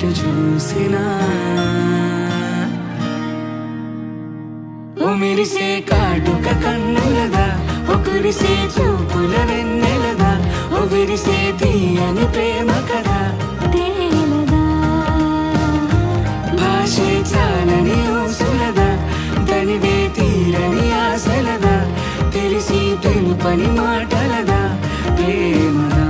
ఎటు చూసినా ఓ మెరిసే కాటుక కన్నులదా, ఓ కురిసే చూపుల వెన్నెలదా, ఓ విరిసే తీయని ప్రేమ కదా తేలదా భాషే చాలని ఊసులదా, తనివే తీరని ఆశలదా, తెలిసి తెలుపని మాటలదా ప్రేమదా.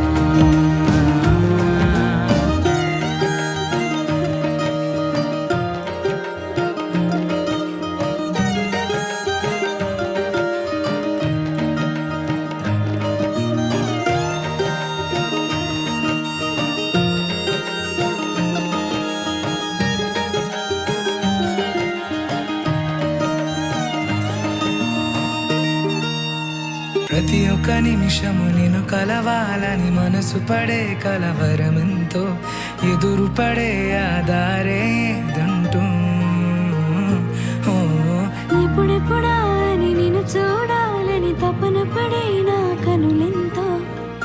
ప్రతి ఒక్క నిమిషము నిన్ను కలవాలని మనసు పడే కలవరమెంతో, ఎదురు పడే ఆధారే ఏదంటూ ఎప్పుడెప్పుడా అని నిన్ను చూడాలని తపన పడే నా కనులెంతో,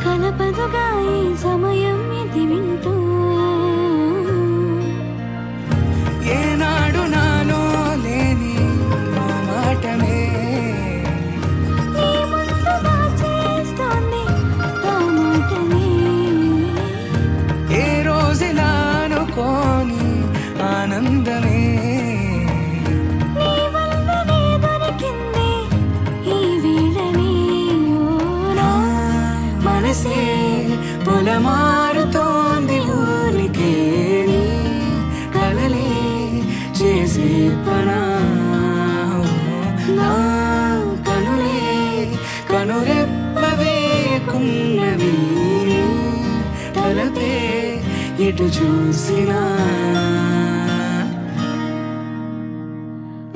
కలపదుగా ఈ సమయం ఇది వింటూ. ఏనాడు నాలో లేని ఓ మాటమే నీ ముందుగా చేస్తోంది ఆ మాటనే, ఏ రోజులా అనుకోని ఆనందమే నీ వల్లనే దొరికింది ఈ వేళనే. ఓ నా మనసే పొలమారుతోంది ఊరికే, నీ కలలే చేసే పనా, నా కనులే కనురెప్పవే కున్నవి, తలపే ఎటు చూసినా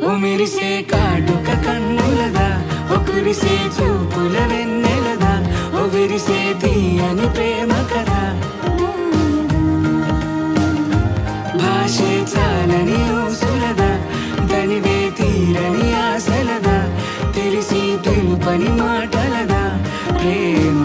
ఓ మెరిసే కాటుక కన్నులదా, ఓ కురిసే చూపుల వెన్నెలదా, ఓ విరిసే తీయని ప్రేమ కదా భాషే చాలని ఊసులదా, తనివే తీరని ఆశలదా, తెలిసి తెలుపని మాటలదా ప్రేమ.